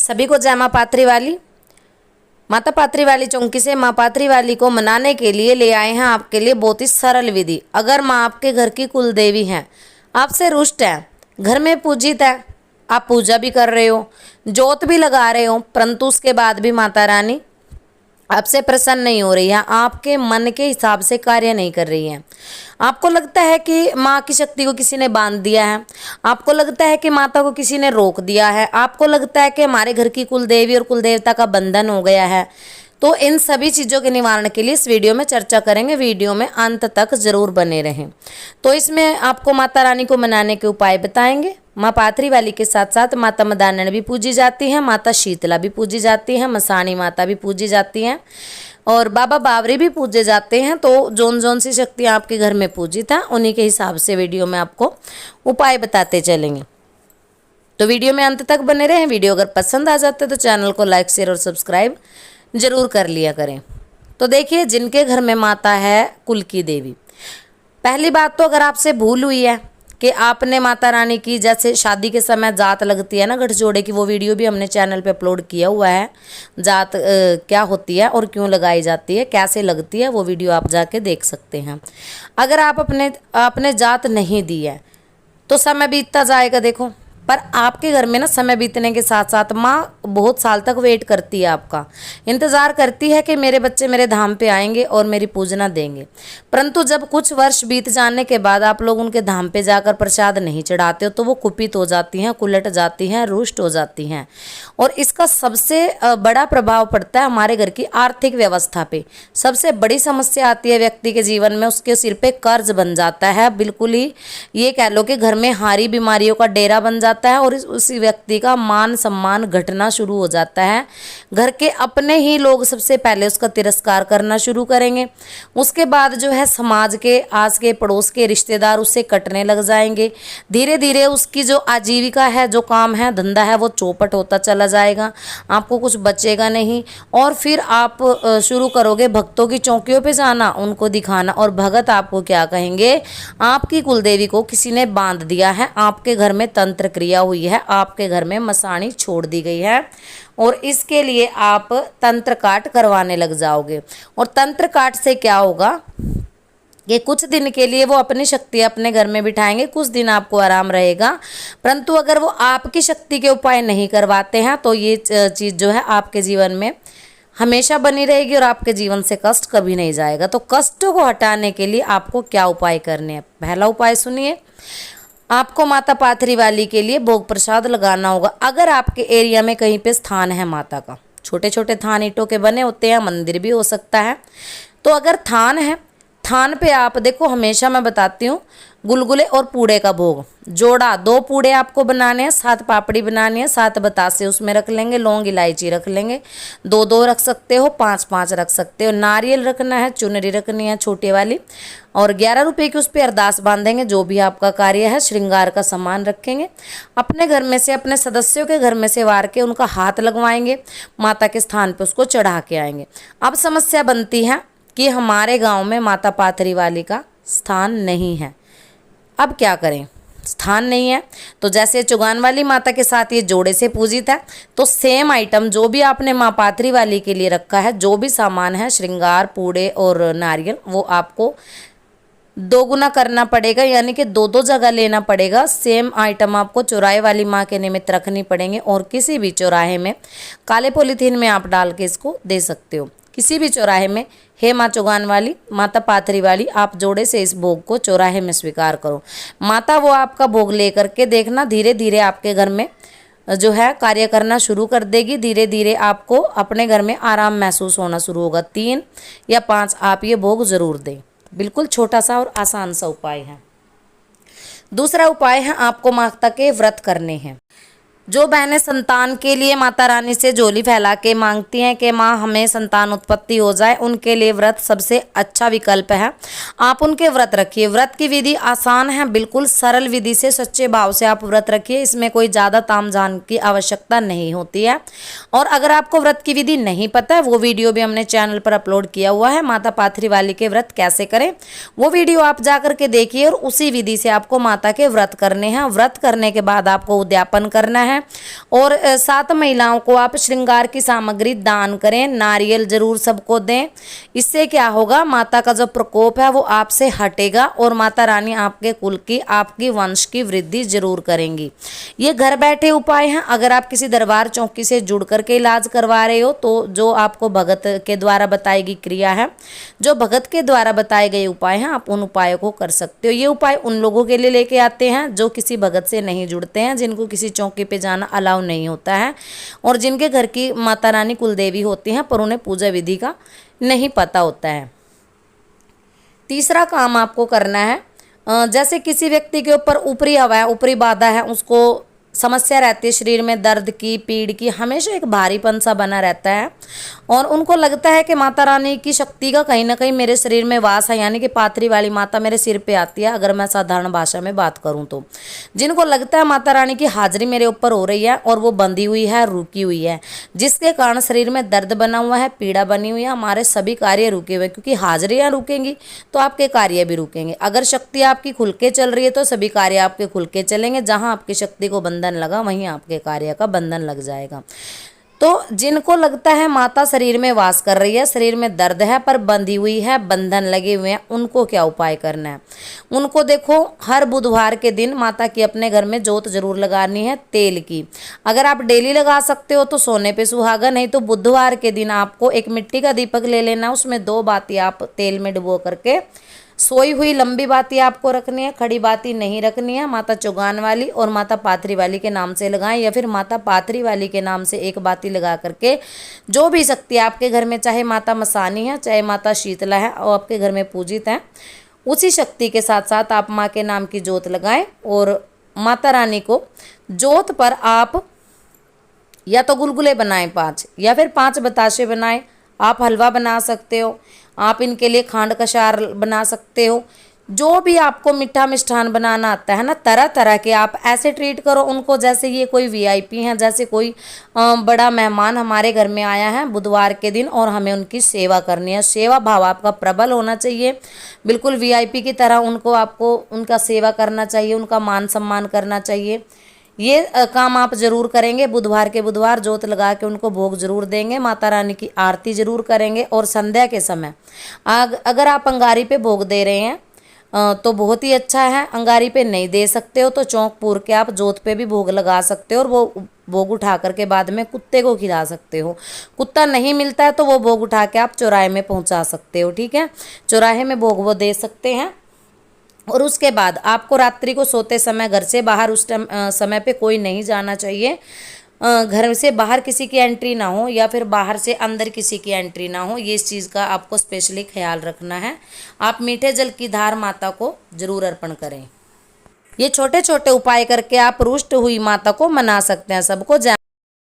सभी को जय माँ पात्री वाली। माता पात्री वाली चौंकी से माँ पात्री वाली को मनाने के लिए ले आए हैं आपके लिए बहुत ही सरल विधि। अगर माँ आपके घर की कुल देवी हैं, आपसे रुष्ट है, घर में पूजित है, आप पूजा भी कर रहे हो, जोत भी लगा रहे हो, परंतु उसके बाद भी माता रानी आपसे प्रसन्न नहीं हो रही है, आपके मन के हिसाब से कार्य नहीं कर रही है। आपको लगता है कि माँ की शक्ति को किसी ने बांध दिया है, आपको लगता है कि माता को किसी ने रोक दिया है, आपको लगता है कि हमारे घर की कुल देवी और कुल देवता का बंधन हो गया है। तो इन सभी चीज़ों के निवारण के लिए इस वीडियो में चर्चा करेंगे। वीडियो में अंत तक जरूर बने रहें। तो इसमें आपको माता रानी को मनाने के उपाय बताएंगे। माँ पात्री वाली के साथ साथ माता मदानन भी पूजी जाती हैं, माता शीतला भी पूजी जाती हैं, मसाणी माता भी पूजी जाती हैं और बाबा बावरी भी पूजे जाते हैं। तो जोन जोन सी शक्तियाँ आपके घर में पूजित हैं, उन्हीं के हिसाब से वीडियो में आपको उपाय बताते चलेंगे। तो वीडियो में अंत तक बने रहें। वीडियो अगर पसंद आ जाता है तो चैनल को लाइक शेयर और सब्सक्राइब जरूर कर लिया करें। तो देखिए, जिनके घर में माता है कुल की देवी, पहली बात तो अगर आपसे भूल हुई है कि आपने माता रानी की जैसे शादी के समय जात लगती है ना गठजोड़े की, वो वीडियो भी हमने चैनल पे अपलोड किया हुआ है। जात क्या होती है और क्यों लगाई जाती है, कैसे लगती है, वो वीडियो आप जाके देख सकते हैं। अगर आप आपने जात नहीं दी है तो समय बीतता जाएगा। देखो, पर आपके घर में ना समय बीतने के साथ साथ माँ बहुत साल तक वेट करती है, आपका इंतज़ार करती है कि मेरे बच्चे मेरे धाम पे आएंगे और मेरी पूजना देंगे। परंतु जब कुछ वर्ष बीत जाने के बाद आप लोग उनके धाम पे जाकर प्रसाद नहीं चढ़ाते हो तो वो कुपित हो जाती हैं, कुलट जाती हैं, रुष्ट हो जाती हैं। और इसका सबसे बड़ा प्रभाव पड़ता है हमारे घर की आर्थिक व्यवस्था पे। सबसे बड़ी समस्या आती है व्यक्ति के जीवन में, उसके सिर पे कर्ज बन जाता है। बिल्कुल ही ये कह लो कि घर में हारी बीमारियों का डेरा बन जाता है और उसी व्यक्ति का मान सम्मान घटना शुरू हो जाता है। घर के अपने ही लोग सबसे पहले उसका तिरस्कार करना शुरू करेंगे। उसके बाद जो है समाज के, आस के, पड़ोस के रिश्तेदार उससे कटने लग जाएंगे। धीरे धीरे उसकी जो आजीविका है, जो काम है, धंधा है, वो चौपट होता चला जाएगा। आपको कुछ बचेगा नहीं। और फिर आप शुरू करोगे भक्तों की चौकियों पे जाना, उनको दिखाना, और भगत आपको क्या कहेंगे, आपकी कुलदेवी को किसी ने बांध दिया है, आपके घर में तंत्र क्रिया हुई है, आपके घर में मसाणी छोड़ दी गई है और इसके लिए आप तंत्र काट करवाने लग जाओगे। और तंत्र काट से क्या होगा कि कुछ दिन के लिए वो अपनी शक्ति अपने घर में बिठाएंगे, कुछ दिन आपको आराम रहेगा। परंतु अगर वो आपकी शक्ति के उपाय नहीं करवाते हैं तो ये चीज़ जो है आपके जीवन में हमेशा बनी रहेगी और आपके जीवन से कष्ट कभी नहीं जाएगा। तो कष्टों को हटाने के लिए आपको क्या उपाय करने हैं? पहला उपाय सुनिए, आपको माता पाथरी वाली के लिए भोग प्रसाद लगाना होगा। अगर आपके एरिया में कहीं पे स्थान है माता का, छोटे छोटे थान ईंटों के बने होते हैं, मंदिर भी हो सकता है, तो अगर थान है, थान पे आप देखो, हमेशा मैं बताती हूँ, गुलगुले और पूड़े का भोग जोड़ा, 2 पूड़े आपको बनाने हैं, 7 पापड़ी बनानी है, 7 बतासे उसमें रख लेंगे, लौंग इलायची रख लेंगे, 2-2 रख सकते हो, 5-5 रख सकते हो, नारियल रखना है, चुनरी रखनी है छोटे वाली, और 11 रुपये की उस पर अरदास बांधेंगे। जो भी आपका कार्य है, श्रृंगार का सामान रखेंगे, अपने घर में से, अपने सदस्यों के घर में से वार के उनका हाथ लगवाएंगे, माता के स्थान पर उसको चढ़ा के आएंगे। अब समस्या बनती है कि हमारे गाँव में माता पाथरी वाली का स्थान नहीं है, अब क्या करें? स्थान नहीं है तो जैसे चुगान वाली माता के साथ ये जोड़े से पूजित है, तो सेम आइटम जो भी आपने माँ पाथरी वाली के लिए रखा है, जो भी सामान है, श्रृंगार, पूड़े और नारियल, वो आपको 2 गुना करना पड़ेगा, यानी कि 2-2 जगह लेना पड़ेगा। सेम आइटम आपको चौराहे वाली माँ के निमित्त रखनी पड़ेंगे और किसी भी चौराहे में काले पॉलीथीन में आप डाल के इसको दे सकते हो। किसी भी चौराहे में, हे माँ चौगान वाली, माता पाथरी वाली, आप जोड़े से इस भोग को चौराहे में स्वीकार करो। माता वो आपका भोग लेकर के देखना धीरे धीरे आपके घर में जो है कार्य करना शुरू कर देगी। धीरे धीरे आपको अपने घर में आराम महसूस होना शुरू होगा। 3 या 5 आप ये भोग जरूर दें। बिल्कुल छोटा सा और आसान सा उपाय है। दूसरा उपाय है, आपको माता के व्रत करने हैं। जो बहनें संतान के लिए माता रानी से झोली फैला के मांगती हैं कि माँ हमें संतान उत्पत्ति हो जाए, उनके लिए व्रत सबसे अच्छा विकल्प है। आप उनके व्रत रखिए। व्रत की विधि आसान है, बिल्कुल सरल विधि से सच्चे भाव से आप व्रत रखिए। इसमें कोई ज़्यादा तामझाम की आवश्यकता नहीं होती है। और अगर आपको व्रत की विधि नहीं पता है, वो वीडियो भी हमने चैनल पर अपलोड किया हुआ है, माता पाथरी वाली के व्रत कैसे करें, वो वीडियो आप जा करके देखिए और उसी विधि से आपको माता के व्रत करने हैं। व्रत करने के बाद आपको उद्यापन करना है, है। और 7 महिलाओं को आप श्रृंगार की सामग्री दान करें, नारियल जरूर सबको दें। इससे क्या होगा, माता का जो प्रकोप है वो आपसे हटेगा और माता रानी आपके कुल की, आपकी वंश की वृद्धि जरूर करेंगी। ये घर बैठे उपाय हैं। अगर आप किसी दरबार चौकी से जुड़ करके इलाज करवा रहे हो तो जो आपको भगत के द्वारा बताई गई क्रिया है, जो भगत के द्वारा बताए गए उपाय हैं, आप उन उपायों को कर सकते हो। ये उपाय उन लोगों के लिए लेके आते हैं जो किसी भगत से नहीं जुड़ते हैं, जिनको किसी चौकी पे जाना अलाउ नहीं होता है और जिनके घर की माता रानी कुलदेवी होती हैं पर उन्हें पूजा विधि का नहीं पता होता है। तीसरा काम आपको करना है, जैसे किसी व्यक्ति के ऊपर ऊपरी हवा है, ऊपरी बाधा है, उसको समस्या रहती है शरीर में दर्द की, पीड़ की, हमेशा एक भारीपन सा बना रहता है और उनको लगता है कि माता रानी की शक्ति का कहीं ना कहीं मेरे शरीर में वास है, यानी कि पाथरी वाली माता मेरे सिर पे आती है, अगर मैं साधारण भाषा में बात करूं तो। जिनको लगता है माता रानी की हाजिरी मेरे ऊपर हो रही है और वो बंधी हुई है, रुकी हुई है, जिसके कारण शरीर में दर्द बना हुआ है, पीड़ा बनी हुई है, हमारे सभी कार्य रुके हुए, क्योंकि हाजिरियाँ रुकेंगी तो आपके कार्य भी रुकेंगे। अगर शक्ति आपकी खुल के चल रही है तो सभी कार्य आपके खुल के चलेंगे, जहाँ आपकी शक्ति को बंधन लगा वहीं आपके कार्य का बंधन लग जाएगा। तो जिनको लगता है माता शरीर में वास कर रही है, शरीर में दर्द है पर बंधी हुई है, बंधन लगे हुए हैं, उनको क्या उपाय करना है? उनको देखो, हर बुधवार के दिन माता की अपने घर में जोत जरूर लगानी है तेल की। अगर आप डेली लगा सकते हो तो सोने पे सुहागा, नहीं तो बुधवार के दिन आपको एक मिट्टी का दीपक ले लेना, उसमें 2 बाती आप तेल में डुबो करके, सोई हुई लंबी बाती आपको रखनी है, खड़ी बाती नहीं रखनी है। माता चौगान वाली और माता पाथरी वाली के नाम से लगाएं या फिर माता पाथरी वाली के नाम से एक बाती लगा करके, जो भी शक्ति आपके घर में, चाहे माता मसानी है चाहे माता शीतला है और आपके घर में पूजित है, उसी शक्ति के साथ साथ आप माँ के नाम की जोत लगाएं और माता रानी को जोत पर आप या तो गुलगुले बनाएं 5 या फिर 5 बताशे बनाएं। आप हलवा बना सकते हो, आप इनके लिए खांड कशार बना सकते हो, जो भी आपको मीठा मिष्ठान बनाना आता है ना, तरह तरह के आप ऐसे ट्रीट करो उनको जैसे ये कोई वीआईपी हैं, जैसे कोई बड़ा मेहमान हमारे घर में आया है बुधवार के दिन और हमें उनकी सेवा करनी है। सेवा भाव आपका प्रबल होना चाहिए, बिल्कुल वीआईपी की तरह उनको, आपको उनका सेवा करना चाहिए, उनका मान सम्मान करना चाहिए। ये काम आप जरूर करेंगे। बुधवार के बुधवार जोत लगा के उनको भोग जरूर देंगे, माता रानी की आरती जरूर करेंगे। और संध्या के समय अगर आप अंगारी पे भोग दे रहे हैं तो बहुत ही अच्छा है। अंगारी पे नहीं दे सकते हो तो चौक पूर के आप जोत पे भी भोग लगा सकते हो और वो भोग उठा करके बाद में कुत्ते को खिला सकते हो। कुत्ता नहीं मिलता है तो वो भोग उठा के आप चौराहे में पहुंचा सकते हो, ठीक है, चौराहे में भोग वो दे सकते हैं। और उसके बाद आपको रात्रि को सोते समय घर से बाहर उस समय पे कोई नहीं जाना चाहिए। घर से बाहर किसी की एंट्री ना हो या फिर बाहर से अंदर किसी की एंट्री ना हो, ये इस चीज़ का आपको स्पेशली ख्याल रखना है। आप मीठे जल की धार माता को जरूर अर्पण करें। ये छोटे छोटे उपाय करके आप रुष्ट हुई माता को मना सकते हैं। सबको